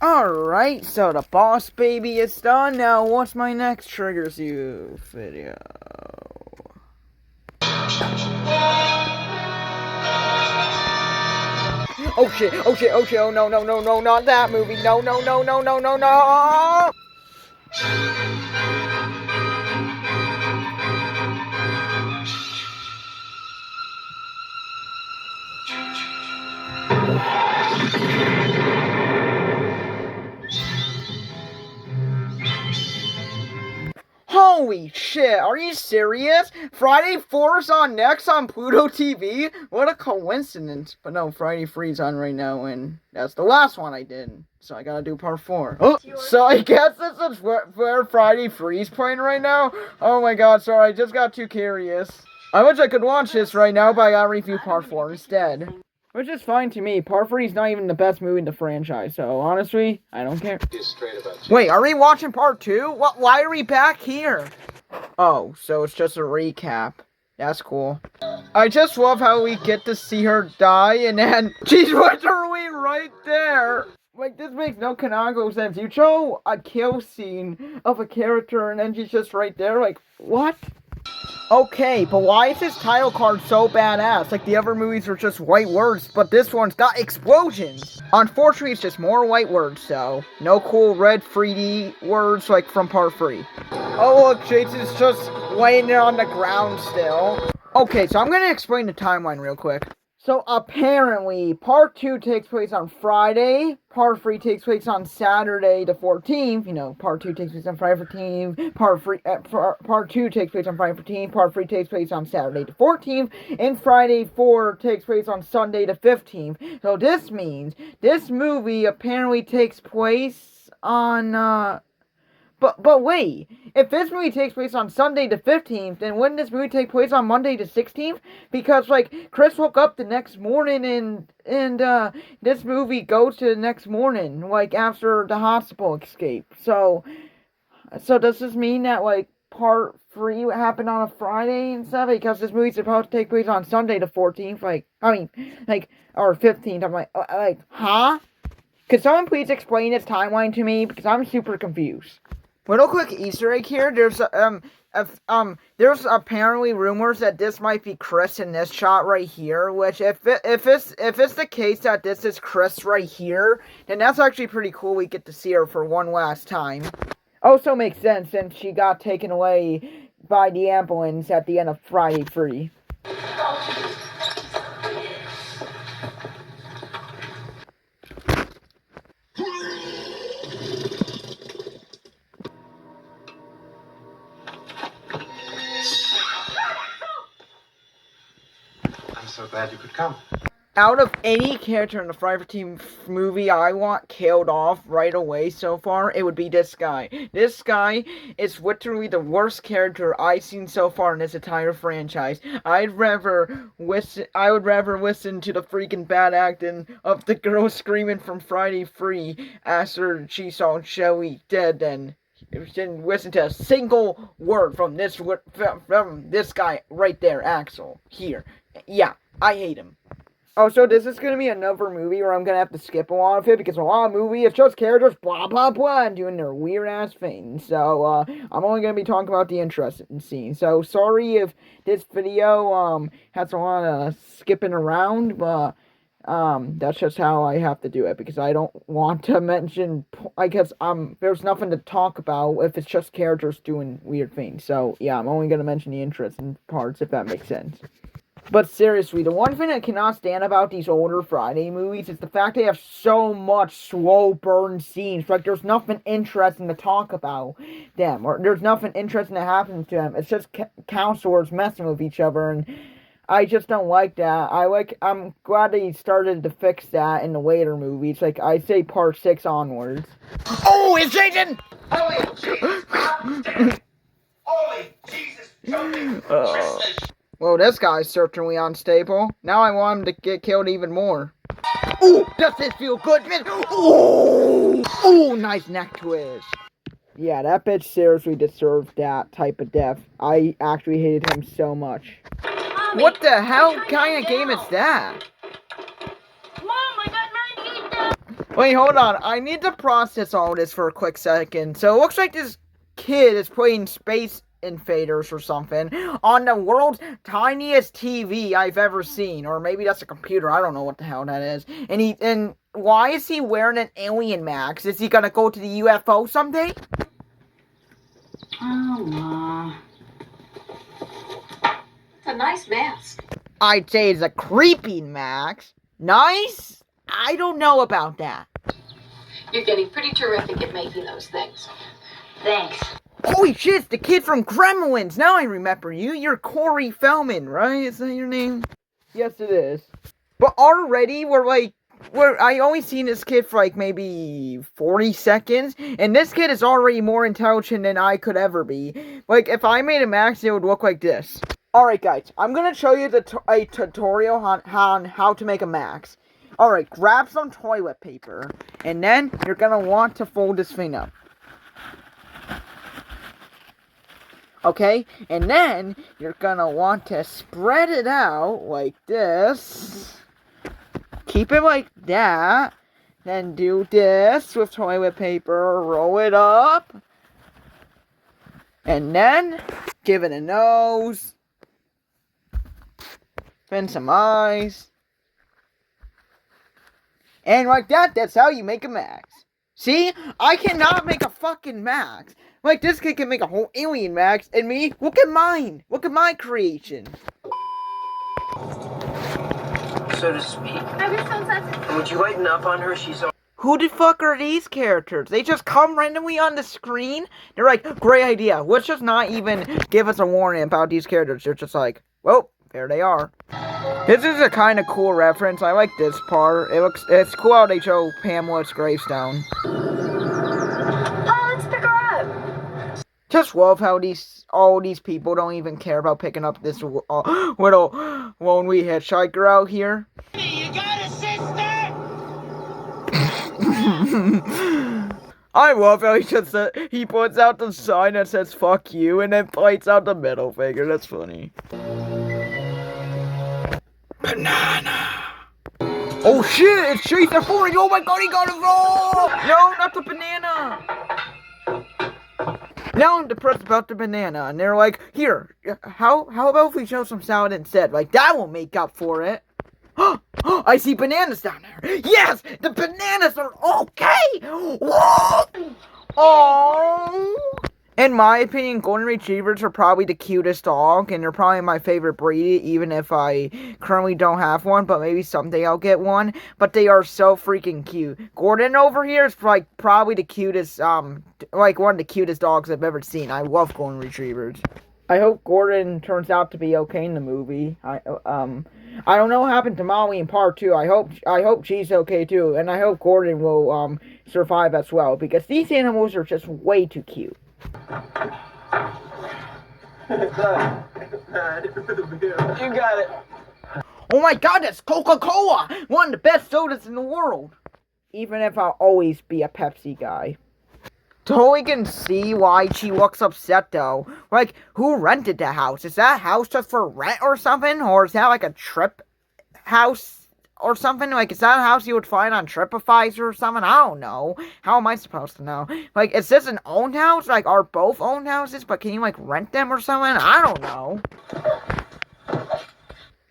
Alright, so the boss baby is done. Now, what's my next triggers you video? Oh shit, oh shit, oh shit, oh no, no, no, no, not that movie. No, no, no, no, no, no, no! Holy shit, are you serious? Friday 4's on next on Pluto TV? What a coincidence. But no, Friday 3's on right now, and that's the last one I did. So I gotta do part 4. Oh, so I guess this is where Friday 3's playing right now? Oh my god, sorry, I just got too curious. I wish I could watch this right now, but I gotta review part 4 instead. Which is fine to me. Part 3 is not even the best movie in the franchise, so honestly, I don't care. Wait, are we watching part 2? Why are we back here? Oh, so it's just a recap. That's cool. I just love how we get to see her die, and then she's literally right there. Like, this makes no canonical sense. You show a kill scene of a character, and then she's just right there. Like, what? Okay, but why is this title card so badass? Like, the other movies were just white words, but this one's got explosions. Unfortunately, it's just more white words, so no cool red 3D words like from part 3. Oh, look, Jason's just laying there on the ground still. Okay, so I'm gonna explain the timeline real quick. So, apparently, part 2 takes place on Friday, part 3 takes place on Saturday the 14th, you know, part 2 takes place on Friday the 14th, part 2 takes place on Friday the 14th, part 3 takes place on Saturday the 14th, and Friday 4 takes place on Sunday the 15th. So, this means this movie apparently takes place on, But wait, if this movie takes place on Sunday the 15th, then wouldn't this movie take place on Monday the 16th? Because, like, Chris woke up the next morning and this movie goes to the next morning, like, after the hospital escape. So does this mean that, like, part 3 happened on a Friday and stuff? Because this movie's supposed to take place on Sunday the 14th, or 15th. I'm like, huh? Could someone please explain this timeline to me? Because I'm super confused. Little quick Easter egg here. There's apparently rumors that this might be Chris in this shot right here. Which if it's the case that this is Chris right here, then that's actually pretty cool. We get to see her for one last time. Also makes sense since she got taken away by the ambulance at the end of Friday 3. So glad you could come. Out of any character in the Friday the 13th movie I want killed off right away so far, it would be this guy. This guy is literally the worst character I've seen so far in this entire franchise. I would rather listen to the freaking bad acting of the girl screaming from Friday 3 after she saw Joey dead than didn't listen to a single word from this guy right there, Axel. Here. Yeah, I hate him. Oh, so this is going to be another movie where I'm going to have to skip a lot of it, because a lot of movie, it's just characters, blah, blah, blah, and doing their weird-ass things. So, I'm only going to be talking about the interesting scenes. So, sorry if this video, has a lot of skipping around, but, that's just how I have to do it, because I don't want to mention, I guess, there's nothing to talk about if it's just characters doing weird things. So, yeah, I'm only going to mention the interesting parts, if that makes sense. But seriously, the one thing I cannot stand about these older Friday movies is the fact they have so much slow burn scenes. Like, there's nothing interesting to talk about them, or there's nothing interesting that happens to them. It's just counselors messing with each other, and I just don't like that. I'm glad they started to fix that in the later movies. Like, I say part 6 onwards. Oh, it's Jason! Holy Jesus! Holy Jesus! Well, this guy's certainly unstable. Now I want him to get killed even more. Ooh, does this feel good, man? Ooh, ooh, nice neck twist. Yeah, that bitch seriously deserved that type of death. I actually hated him so much. Mommy, what the hell kind of game is that? Mom, I got 98 deaths. Wait, hold on. I need to process all this for a quick second. So it looks like this kid is playing Space Invaders or something on the world's tiniest TV I've ever seen. Or maybe that's a computer. I don't know what the hell that is. And why is he wearing an alien mask? Is he gonna go to the UFO someday? Oh, it's a nice mask. I'd say it's a creepy mask. Nice? I don't know about that. You're getting pretty terrific at making those things. Thanks. Holy shit, it's the kid from Gremlins. Now I remember you. You're Corey Feldman, right? Is that your name? Yes, it is. But already I only seen this kid for like maybe 40 seconds, and this kid is already more intelligent than I could ever be. Like, if I made a max, it would look like this. Alright guys, I'm gonna show you a tutorial on how to make a max. Alright, grab some toilet paper, and then you're gonna want to fold this thing up. Okay, and then you're gonna want to spread it out like this. Keep it like that. Then do this with toilet paper. Roll it up. And then give it a nose. Then some eyes. And like that, that's how you make a max. See? I cannot make a fucking max. Like, this kid can make a whole alien max, and me, look at mine. Look at my creation. So to speak. I was so sensitive. Would you lighten up on her? She's so... Who the fuck are these characters? They just come randomly on the screen? They're like, great idea. Let's just not even give us a warning about these characters. They're just like, well, there they are. This is a kind of cool reference. I like this part. It's cool how they show Pamela's gravestone. Oh, let's pick her up. Just love how all these people don't even care about picking up this little lonely hitchhiker out here. Hey, you got a sister? I love how he puts out the sign that says "fuck you" and then points out the middle finger. That's funny. Banana. Oh shit! It's Jason Voorhees! Oh my god, he got it wrong! No, not the banana. Now I'm depressed about the banana, and they're like, here, how about if we show some salad instead? Like, that will make up for it. I see bananas down there. Yes, the bananas are okay. Whoa! Oh. In my opinion, golden retrievers are probably the cutest dog, and they're probably my favorite breed, even if I currently don't have one, but maybe someday I'll get one. But they are so freaking cute. Gordon over here is like probably the cutest, like one of the cutest dogs I've ever seen. I love golden retrievers. I hope Gordon turns out to be okay in the movie. I don't know what happened to Molly in part 2. I hope she's okay too, and I hope Gordon will survive as well, because these animals are just way too cute. You got it. Oh my god, that's Coca-Cola! One of the best sodas in the world! Even if I'll always be a Pepsi guy. Totally can see why she looks upset though. Like, who rented the house? Is that house just for rent or something? Or is that like a trip house or something? Like, is that a house you would find on TripAdvisor or something? I don't know. How am I supposed to know? Like, is this an owned house? Like, are both owned houses, but can you like rent them or something? I don't know.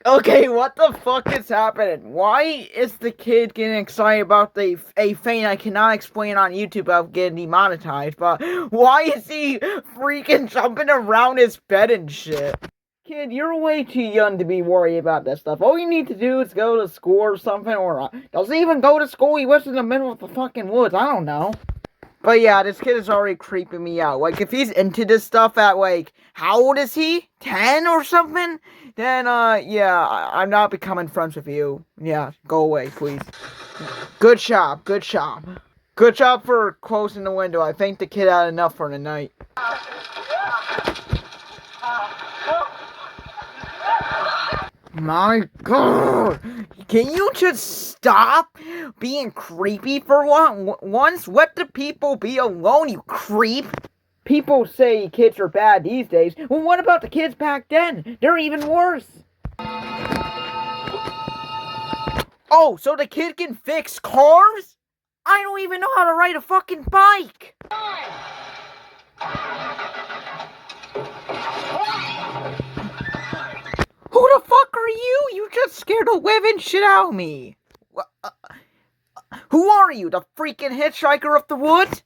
Okay, what the fuck is happening? Why is the kid getting excited about a thing I cannot explain on YouTube about getting demonetized, but why is he freaking jumping around his bed and shit? Kid, you're way too young to be worried about that stuff. All you need to do is go to school or something, or does he even go to school? He lives in the middle of the fucking woods. I don't know. But yeah, this kid is already creeping me out. Like, if he's into this stuff at, like, how old is he? 10 or something? Then, yeah, I'm not becoming friends with you. Yeah, go away, please. Good job, good job. Good job for closing the window. I think the kid had enough for the night. My god! Can you just stop being creepy for once? Let the people be alone, you creep! People say kids are bad these days. Well, what about the kids back then? They're even worse! Oh, so the kid can fix cars? I don't even know how to ride a fucking bike! Who the fuck are you? You just scared the living shit out of me. Who are you? The freaking hitchhiker of the woods?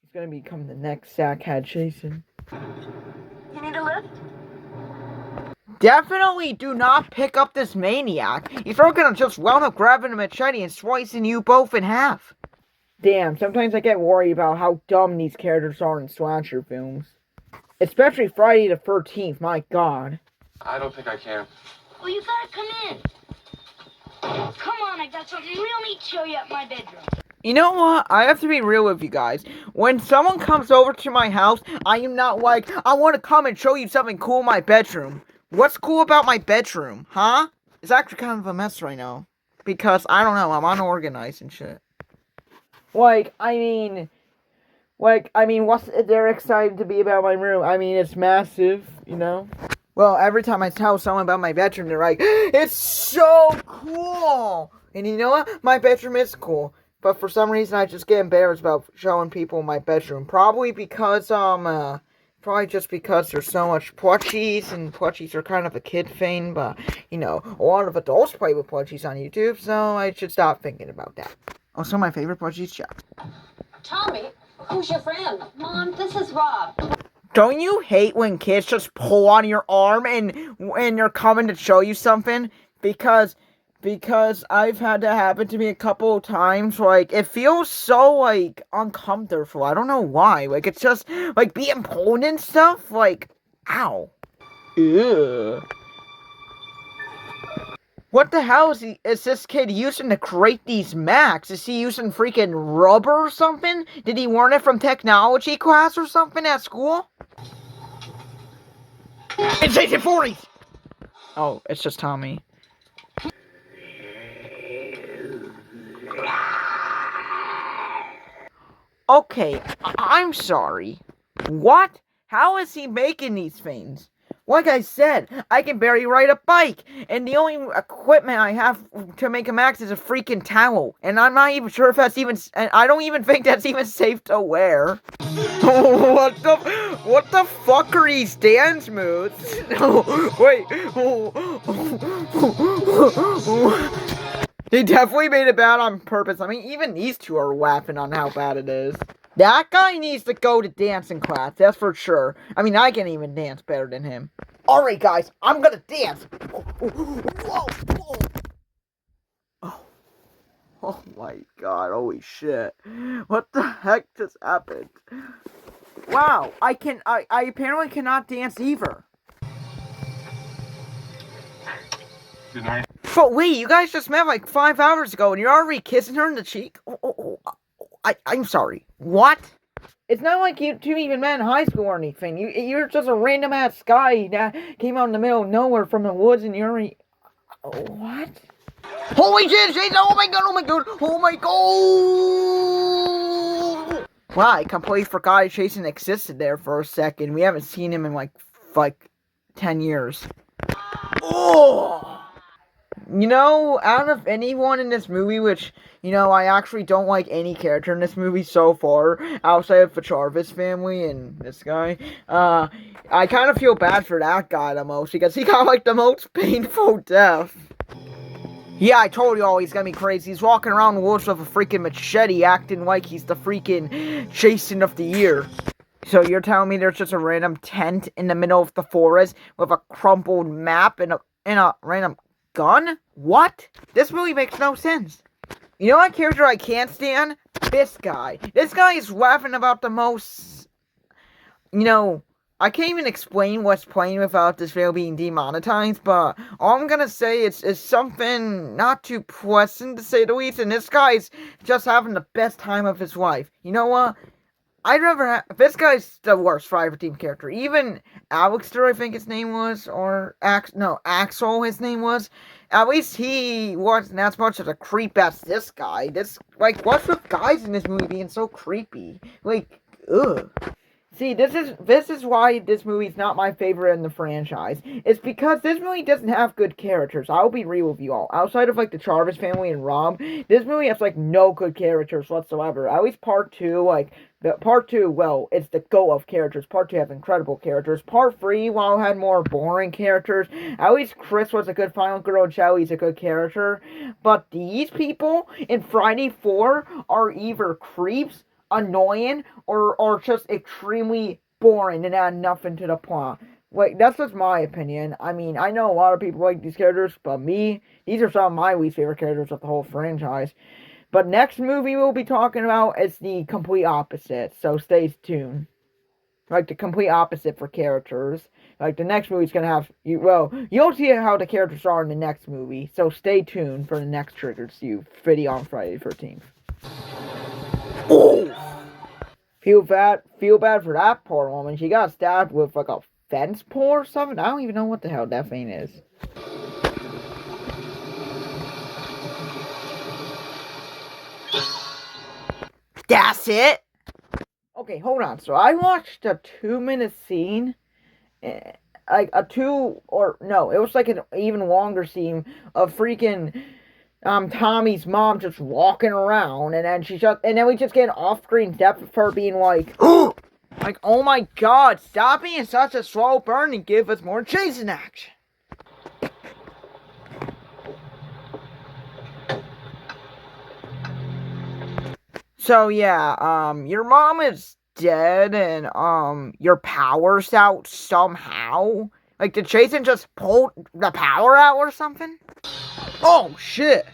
He's gonna become the next sackhead Jason. You need a lift? Definitely do not pick up this maniac. He's not gonna just wound up grabbing a machete and slicing you both in half. Damn, sometimes I get worried about how dumb these characters are in slasher films. Especially Friday the 13th, my god. I don't think I can. Well, you gotta come in. Come on, I got something real neat to show you at my bedroom. You know what? I have to be real with you guys. When someone comes over to my house, I am not like, I want to come and show you something cool in my bedroom. What's cool about my bedroom, huh? It's actually kind of a mess right now. Because, I don't know, I'm unorganized and shit. What's they're excited to be about my room? I mean, it's massive, you know? Well, every time I tell someone about my bedroom, they're like, it's so cool! And you know what? My bedroom is cool. But for some reason, I just get embarrassed about showing people my bedroom. Probably just because there's so much plushies, and plushies are kind of a kid thing, but, you know, a lot of adults play with plushies on YouTube, so I should stop thinking about that. Also, my favorite plushie is Chuck. Tommy, who's your friend? Mom, this is Rob. Don't you hate when kids just pull on your arm and they're coming to show you something? Because I've had that happen to me a couple of times. Like, it feels so, like, uncomfortable. I don't know why. Like, it's just, like, being pulled and stuff. Like, ow. Ew. What the hell is this kid using to create these Macs? Is he using freaking rubber or something? Did he learn it from technology class or something at school? It's 1840s! Oh, it's just Tommy. Okay, I'm sorry. What? How is he making these things? Like I said, I can barely ride a bike, and the only equipment I have to make a max is a freaking towel, and I'm not even sure if that's even, and I don't even think that's even safe to wear. What the fuck are these dance moves? Wait. They definitely made it bad on purpose. I mean, even these two are laughing on how bad it is. That guy needs to go to dancing class, that's for sure. I mean, I can even dance better than him. Alright, guys, I'm gonna dance. Whoa. Oh my god, holy shit. What the heck just happened? Wow, I apparently cannot dance either. Good night. But wait, you guys just met like 5 hours ago and you're already kissing her in the cheek? I'm sorry. What? It's not like you two even met in high school or anything. You're just a random ass guy that came out in the middle of nowhere from the woods and you're already... What? Holy shit, Jason! Oh my god! Wow, I completely forgot Jason existed there for a second. We haven't seen him in like 10 years. Oh! You know, out of anyone in this movie, which, you know, I actually don't like any character in this movie so far, outside of the Jarvis family and this guy, I kind of feel bad for that guy the most, because he got, like, the most painful death. Yeah, I told you all he's gonna be crazy. He's walking around the woods with a freaking machete, acting like he's the freaking Jason of the year. So you're telling me there's just a random tent in the middle of the forest with a crumpled map and a random gun? What? This movie makes no sense. You know what character I can't stand? This guy. This guy is laughing about the most... You know, I can't even explain what's playing without this video being demonetized, but all I'm gonna say is something not too pleasant, to say the least, and this guy's just having the best time of his life. You know what? I'd rather have... This guy's the worst Fiverr Team character. Even Alexter, I think his name was, or... Axel, his name was. At least he wasn't as much of a creep as this guy. What's with guys in this movie being so creepy? Like, ugh. See, this is why this movie's not my favorite in the franchise. It's because this movie doesn't have good characters. I'll be real with you all. Outside of like the Jarvis family and Rob, this movie has like no good characters whatsoever. At least part two, part two, well, it's the go of characters. Part two has incredible characters. Part three, while it had more boring characters, at least Chris was a good final girl and Shelly's a good character. But these people in Friday 4 are either creeps, annoying, or just extremely boring and add nothing to the plot. Like, that's just my opinion. I mean, I know a lot of people like these characters, but me, these are some of my least favorite characters of the whole franchise. But next movie we'll be talking about is the complete opposite, so stay tuned. Like, the complete opposite for characters. Like, the next movie's gonna have, you'll see how the characters are in the next movie, so stay tuned for the next Triggers You video on Friday the 13th. Oh! Feel bad for that poor woman. She got stabbed with like a fence pole or something. I don't even know what the hell that thing is. That's it? Okay, hold on. So I watched a 2-minute scene. It was like an even longer scene of freaking Tommy's mom just walking around, and then we just get an off-screen depth of her being like, like, oh my god, stop being such a slow burn and give us more chasing action. So yeah, your mom is dead, and your power's out somehow. Like, did Jason just pull the power out or something? Oh shit!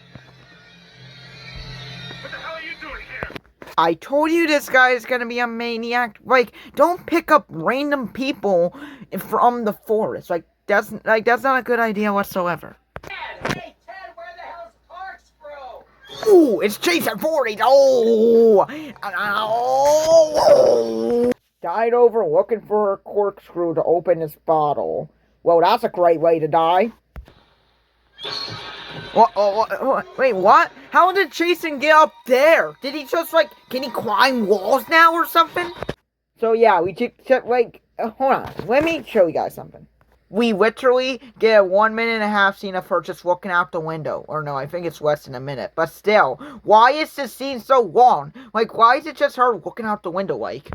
What the hell are you doing here? I told you this guy is gonna be a maniac. Like, don't pick up random people from the forest. Like, that's not a good idea whatsoever. Hey, Ted, where the hell's Parks, bro? Ooh, it's Jason Voorhees. Oh! Died over looking for a corkscrew to open his bottle. Well, that's a great way to die. Wait, what? How did Jason get up there? Did he just, like, can he climb walls now or something? So, yeah, hold on. Let me show you guys something. We literally get a 1.5-minute scene of her just looking out the window. Or no, I think it's less than a minute. But still, why is this scene so long? Like, why is it just her looking out the window, like?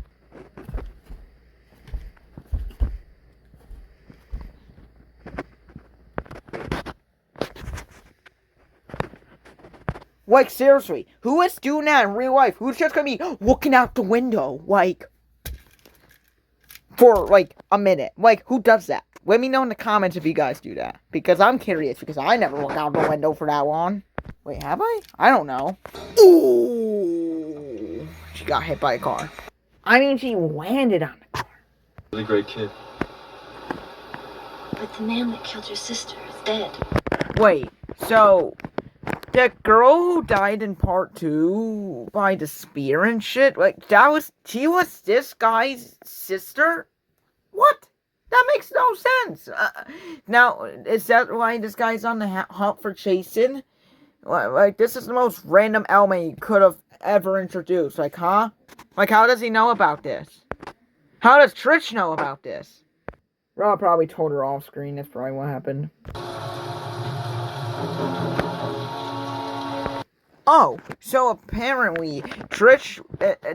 Like, seriously, who is doing that in real life? Who's just gonna be looking out the window, like, for, like, a minute? Like, who does that? Let me know in the comments if you guys do that. Because I'm curious, because I never look out the window for that long. Wait, have I? I don't know. Ooh! She got hit by a car. I mean, she landed on the car. Really great kid. But the man that killed your sister is dead. Wait, so the girl who died in part 2 by the spear and shit, like, she was this guy's sister? What? That makes no sense. Now, is that why this guy's on the hunt for Jason? Like, this is the most random element he could have ever introduced. Like, huh? Like, how does he know about this? How does Trish know about this? Rob probably told her off screen. That's probably what happened. Oh, so apparently Trish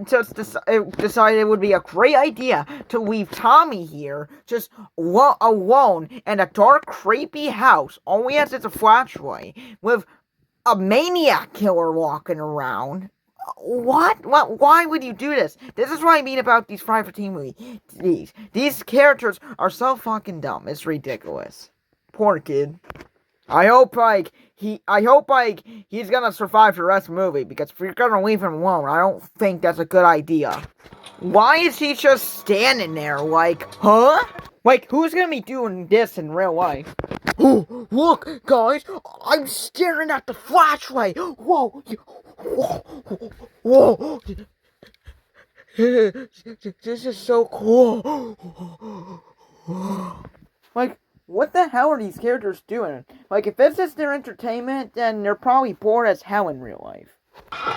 just decided it would be a great idea to leave Tommy here, just alone in a dark, creepy house. All he has is a flashlight with a maniac killer walking around. What? Why would you do this? This is what I mean about these Friday the 13th movies. These characters are so fucking dumb. It's ridiculous. Poor kid. I hope he's gonna survive the rest of the movie, because if you're gonna leave him alone, I don't think that's a good idea. Why is he just standing there, like, huh? Like, who's gonna be doing this in real life? Oh, look, guys, I'm staring at the flashlight. Whoa, whoa. This is so cool. Like, what the hell are these characters doing? Like, if this is their entertainment, then they're probably bored as hell in real life.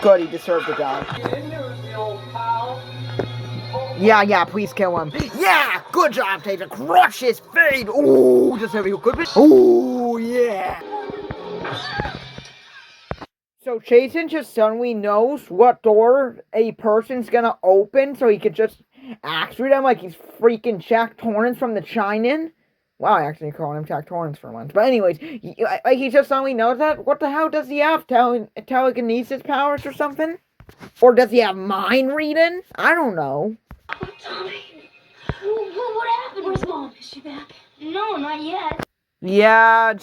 Good, he deserved to die. Get in there, you old pal. Yeah, please kill him. Yeah, good job, Jason. Crush his face. Ooh, just have you good. Ooh, yeah. So Jason just suddenly knows what door a person's gonna open, so he could just act through them like he's freaking Jack Torrance from The Shining. Wow, I actually called him Jack Torrance for once. But anyways, he just suddenly knows that. What the hell does he have? Telekinesis powers or something? Or does he have mind reading? I don't know. Oh, Tommy. What happened? Where's Mom? Is she back? No, not yet. Yeah,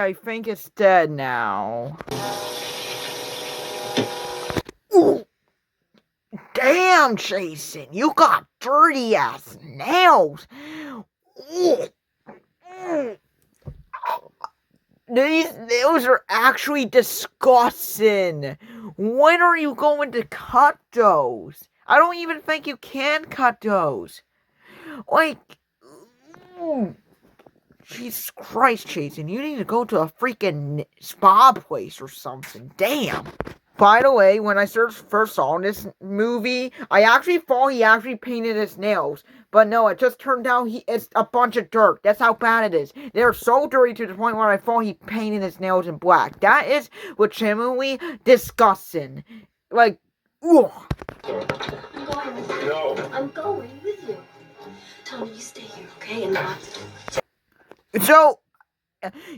I think it's dead now. Ooh. Damn, Jason, you got dirty ass nails. Ooh. These nails are actually disgusting. When are you going to cut those? I don't even think you can cut those. Like, Jesus Christ, Jason, you need to go to a freaking spa place or something. Damn. By the way, when I first saw this movie, I actually thought he actually painted his nails. But no, it just turned out it's a bunch of dirt. That's how bad it is. They're so dirty to the point where I thought he painted his nails in black. That is legitimately disgusting. Like, ugh. I'm going with you. No. I'm going with you. Tommy, you stay here, okay? And not. So,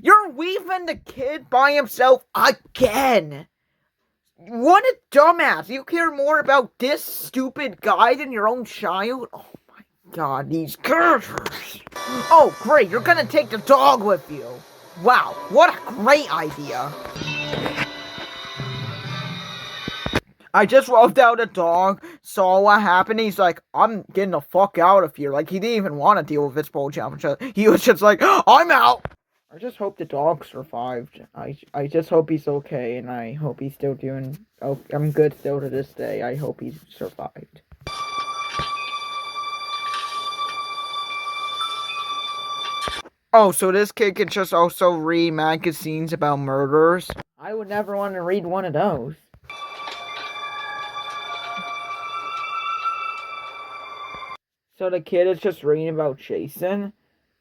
you're leaving the kid by himself again. What a dumbass. You care more about this stupid guy than your own child? Oh my god, these characters. Oh, great, you're gonna take the dog with you. Wow, what a great idea. I just loved how the dog saw what happened. He's like, I'm getting the fuck out of here. Like, he didn't even want to deal with this bowl challenge. He was just like, I'm out. I just hope the dog survived. I just hope he's okay, and I hope he's still doing... Oh, I'm good still to this day. I hope he's survived. Oh, so this kid can just also read magazines about murders? I would never want to read one of those. So the kid is just reading about Jason?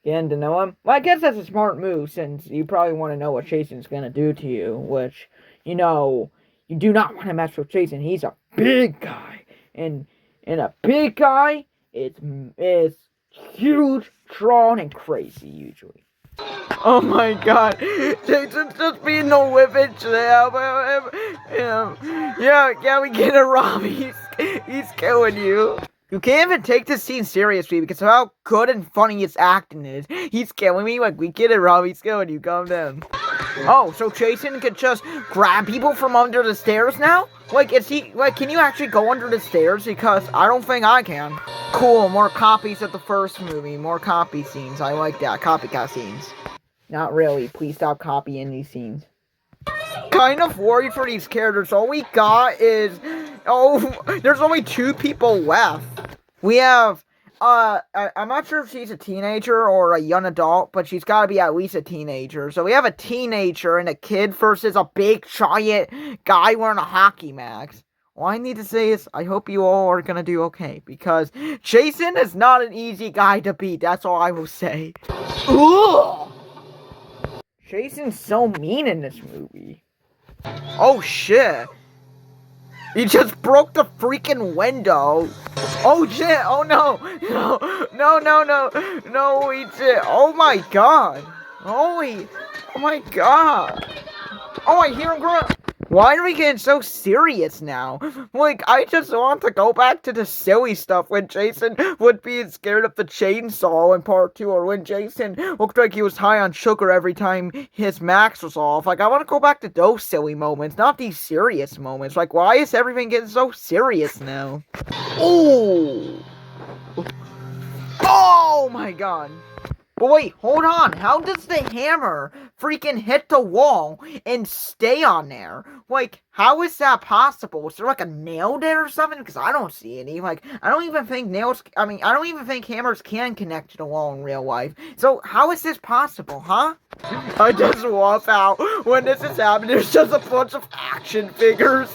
Getting to know him? Well, I guess that's a smart move, since you probably want to know what Jason's gonna do to you, which, you know, you do not want to mess with Jason. He's a big guy, and a big guy is huge, strong, and crazy, usually. Oh my god, Jason's just being no whippage there. Yeah, we get it, Rob. He's killing you. You can't even take this scene seriously because of how good and funny his acting is. He's killing me. Like, we get it, Rob. He's killing you. Calm down. Oh, so Jason can just grab people from under the stairs now? Like, can you actually go under the stairs? Because I don't think I can. Cool, more copies of the first movie. More copy scenes. I like that. Copycat scenes. Not really. Please stop copying these scenes. Kind of worried for these characters. All we got is... Oh, there's only 2 people left. We have, I'm not sure if she's a teenager or a young adult, but she's gotta be at least a teenager. So we have a teenager and a kid versus a big, giant guy wearing a hockey mask. All I need to say is, I hope you all are gonna do okay, because Jason is not an easy guy to beat. That's all I will say. Ugh! Jason's so mean in this movie. Oh, shit. He just broke the freaking window. Oh shit, oh no. No, he did. Oh my god. Oh my god. Oh, I hear him grunt. Why are we getting so serious now? Like, I just want to go back to the silly stuff when Jason would be scared of the chainsaw in part 2, or when Jason looked like he was high on sugar every time his max was off. Like, I want to go back to those silly moments, not these serious moments. Like, why is everything getting so serious now? Oh! Oh my god. But wait, hold on. How does the hammer freaking hit the wall and stay on there? Like, how is that possible? Is there like a nail there or something? Because I don't see any. Like, I don't even think hammers can connect to the wall in real life. So, how is this possible, huh? I just walk out when this is happening. There's just a bunch of action figures.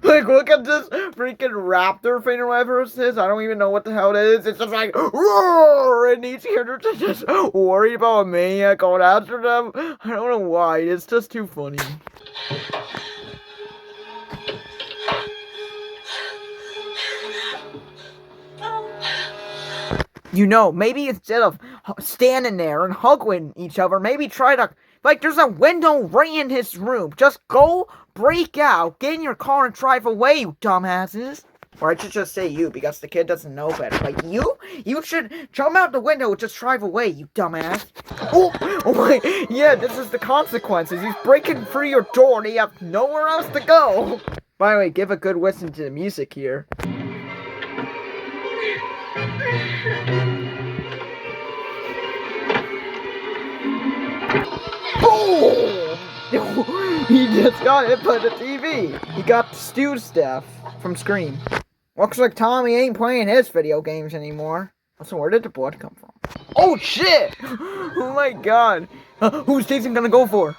Like, look at this freaking raptor thing or whatever it is. I don't even know what the hell it is. It's just like, roar! And each character just worried about a maniac going after them. I don't know why. It's just too funny. You know, maybe instead of standing there and hugging each other, maybe try to, like, there's a window right in his room. Just go, break out, get in your car and drive away, you dumbasses. Or I should just say you, because the kid doesn't know better. Like, you should jump out the window and just drive away, you dumbass. Oh my, yeah, this is the consequences. He's breaking through your door and you have nowhere else to go. By the way, give a good listen to the music here. Boom! He just got hit by the TV. He got Stu stuff from Scream. Looks like Tommy ain't playing his video games anymore. So where did the blood come from? Oh shit! Oh my god. Who's Jason gonna go for?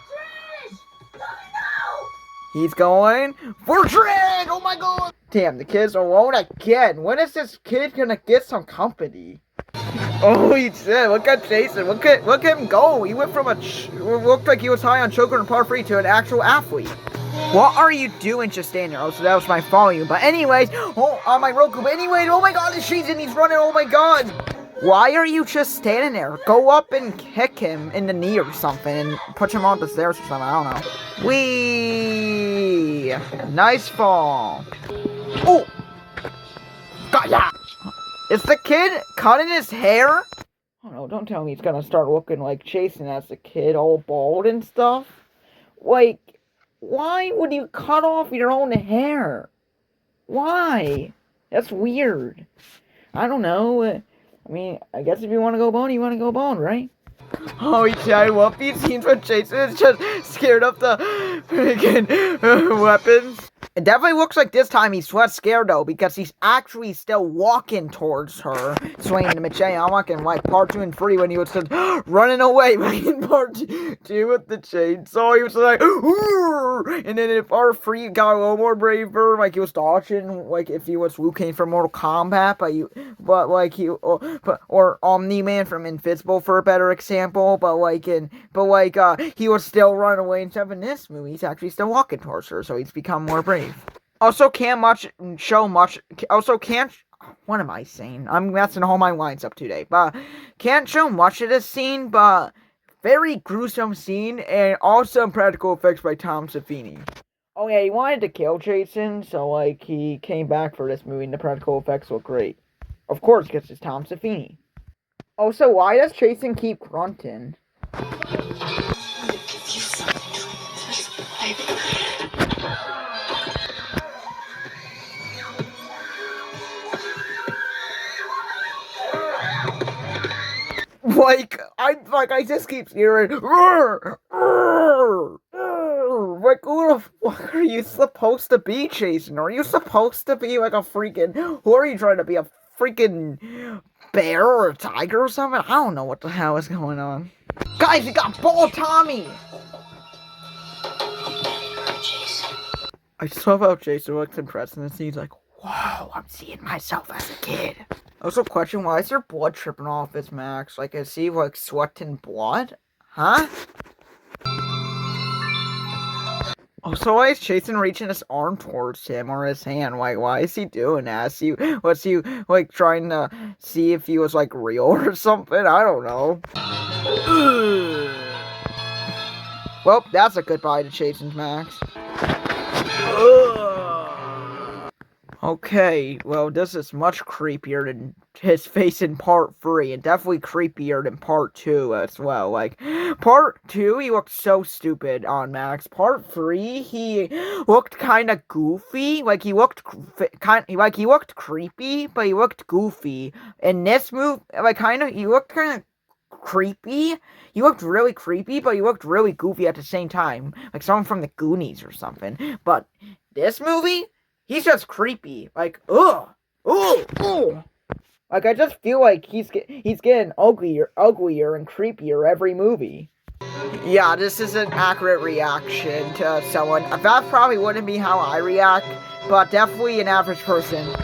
He's going for Drag! Oh my god! Damn, the kid's alone again. When is this kid gonna get some company? Oh, he said, look at Jason. Look at him go. He went from looked like he was high on sugar and par 3 to an actual athlete. What are you doing just standing there? Oh, so that was my volume. But anyways, on my Roku. But anyways, oh my god, the Jason, he's running. Oh my god. Why are you just standing there? Go up and kick him in the knee or something and push him on the stairs or something. I don't know. Whee! Nice fall. Oh! God, yeah! Is the kid cutting his hair? Oh no, don't tell me he's gonna start looking like Jason as a kid, all bald and stuff. Like, why would you cut off your own hair? Why? That's weird. I don't know. I mean, I guess if you want to go bone, you want to go bone, right? Oh, yeah, Whoopi seems when Jason is just scared of the freaking weapons. It definitely looks like this time he's less scared, though, because he's actually still walking towards her, swinging the machete. I'm like in like part 2 and 3 when he was just running away, but in part 2 with the chainsaw, he was like, "Urgh!" And then in part 3, he got a little more braver, like he was dodging, like if he was Liu Kang from Mortal Kombat, or Omni-Man from Invincible for a better example, he was still running away, instead of in this movie, he's actually still walking towards her, so he's become more brave. Also, what am I saying? I'm messing all my lines up today, but can't show much of this scene, but very gruesome scene, and awesome practical effects by Tom Savini. Oh yeah, he wanted to kill Jason, so like, he came back for this movie, and the practical effects look great. Of course, because it's Tom Savini. Also, why does Jason keep grunting? I just keep hearing, "Rrr, rrr, rrr." Like, who the fuck are you supposed to be, Jason? Are you supposed to be like a freaking, who are you trying to be, a freaking bear or a tiger or something? I don't know what the hell is going on. Guys, you got Bald Tommy! I just love how Jason looks impressed and he's like, whoa, I'm seeing myself as a kid. Also, question, why is there blood tripping off his max? Like, is he, like, sweating blood? Huh? Also, why is Jason reaching his arm towards him, or his hand? Like, why is he doing that? Was he, like, trying to see if he was, like, real or something? I don't know. Well, that's a goodbye to Jason's max. Okay, well, this is much creepier than his face in part 3, and definitely creepier than part 2 as well. Like, part 2, he looked so stupid on Max. Part 3, he looked kind of goofy. Like, he looked creepy, but he looked goofy. In this movie, like, he looked kind of creepy. He looked really creepy, but he looked really goofy at the same time. Like someone from the Goonies or something. But this movie, he's just creepy. Like, ugh. Like, I just feel like he's getting uglier and creepier every movie. Yeah, this is an accurate reaction to someone. That probably wouldn't be how I react but definitely an average person.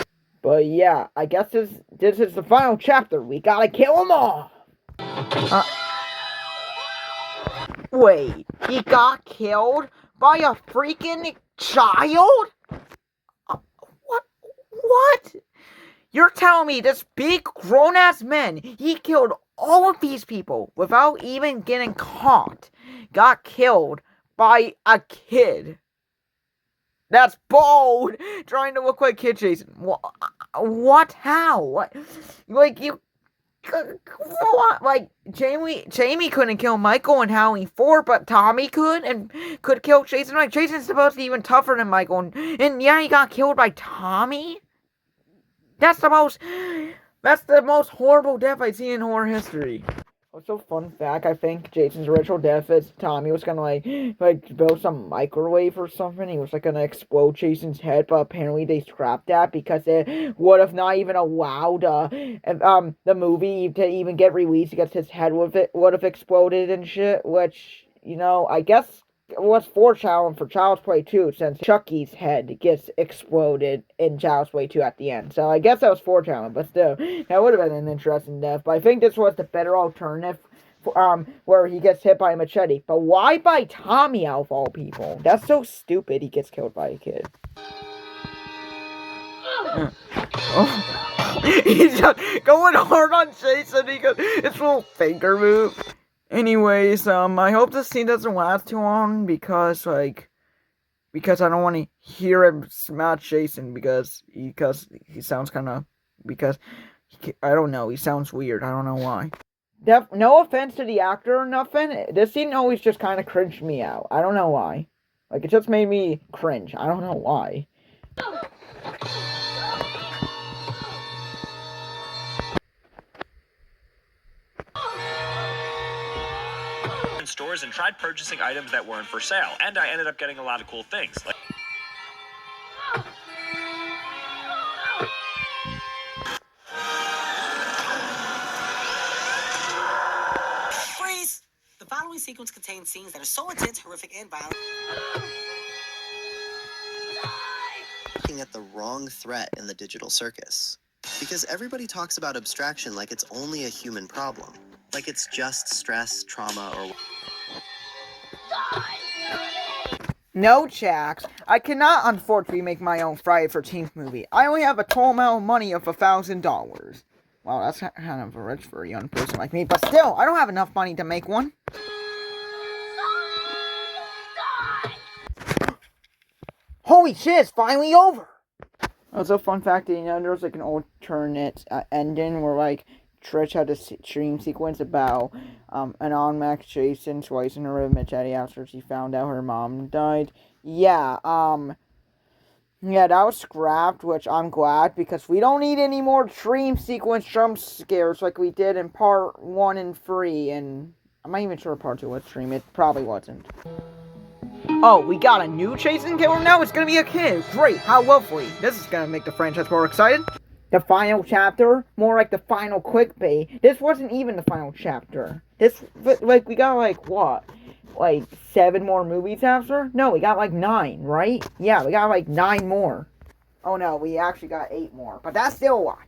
But yeah, I guess this is the final chapter. We gotta kill them all. Wait, he got killed by a freaking child? What? What? You're telling me this big grown-ass man, he killed all of these people without even getting caught, got killed by a kid? That's bold! Trying to look like Kid Jason. What? How? What? Like, you... What? Like, Jamie couldn't kill Michael in Halloween 4, but Tommy could, and could kill Jason. Like, Jason's supposed to be even tougher than Michael, and yeah, he got killed by Tommy? That's the most horrible death I've seen in horror history. Also, fun fact, I think Jason's original death is Tommy was gonna like build some microwave or something. He was like gonna explode Jason's head, but apparently they scrapped that because it would have not even allowed the movie to even get released because his head would have exploded and shit. Which, you know, I guess was foreshadowing for Child's Play 2, since Chucky's head gets exploded in Child's Play 2 at the end. So I guess that was foreshadowing, but still, that would have been an interesting death. But I think this was the better alternative, where he gets hit by a machete. But why by Tommy, out of all people? That's so stupid, he gets killed by a kid. He's just going hard on Jason because it's a little finger move. Anyways, I hope this scene doesn't last too long because I don't want to hear him smash Jason because he sounds kind of, I don't know, he sounds weird, I don't know why. No offense to the actor or nothing, this scene always just kind of cringed me out, I don't know why. Like, it just made me cringe, I don't know why. Stores and tried purchasing items that weren't for sale, and I ended up getting a lot of cool things. Freeze! The following sequence contains scenes that are so intense, horrific, and violent. Looking at the wrong threat in the digital circus. Because everybody talks about abstraction like it's only a human problem. Like it's just stress, trauma, or... No, Jax. I cannot, unfortunately, make my own Friday the 13th movie. I only have a total amount of money of $1,000. Well, that's kind of rich for a young person like me, but still, I don't have enough money to make one. Holy shit, it's finally over! Also, fun fact, you know, there's like an alternate ending where, like, Trish had a dream sequence about an unmaxed Jason slicing her with a machete after she found out her mom died. Yeah, yeah, that was scrapped, which I'm glad, because we don't need any more dream sequence jump scares like we did in part 1 and 3, and I'm not even sure part 2 was dream, it probably wasn't. Oh, we got a new Jason killer now? It's gonna be a kid. Great, how lovely. This is gonna make the franchise more excited. The final chapter? More like the final clickbait. This wasn't even the final chapter. This, like, we got, like, what? Like, 7 more movies after? No, we got, like, 9, right? Yeah, we got, like, 9 more. Oh, no, we actually got 8 more. But that's still a lot.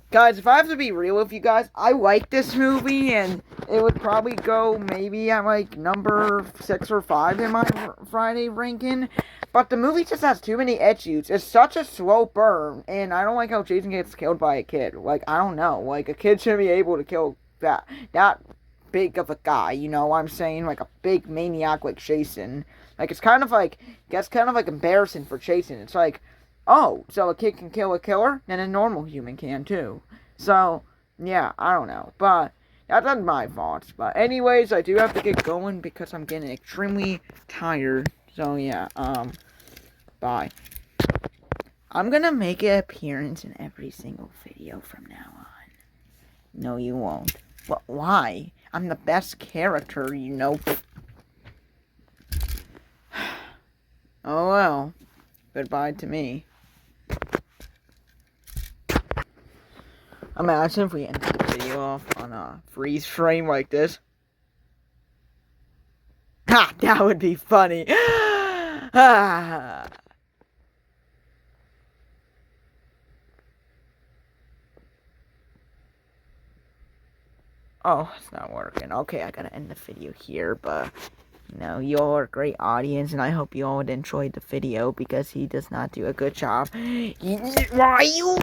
Guys, if I have to be real with you guys, I like this movie, and it would probably go maybe at, like, number 6 or 5 in my Friday ranking. But the movie just has too many issues. It's such a slow burn, and I don't like how Jason gets killed by a kid. Like, I don't know. Like, a kid shouldn't be able to kill that big of a guy, you know what I'm saying? Like, a big maniac like Jason. Like, it's kind of like embarrassing for Jason. It's like, oh, so a kid can kill a killer? Then a normal human can, too. So, yeah, I don't know. But that's not my thoughts. But anyways, I do have to get going because I'm getting extremely tired. So, yeah, bye. I'm gonna make an appearance in every single video from now on. No, you won't. But why? I'm the best character, you know. Oh, well. Goodbye to me. Imagine if we end the video off on a freeze frame like this. Ha! That would be funny. Ah. Oh, it's not working. Okay, I gotta end the video here, but you all are a great audience, and I hope you all enjoyed the video because he does not do a good job. Why you will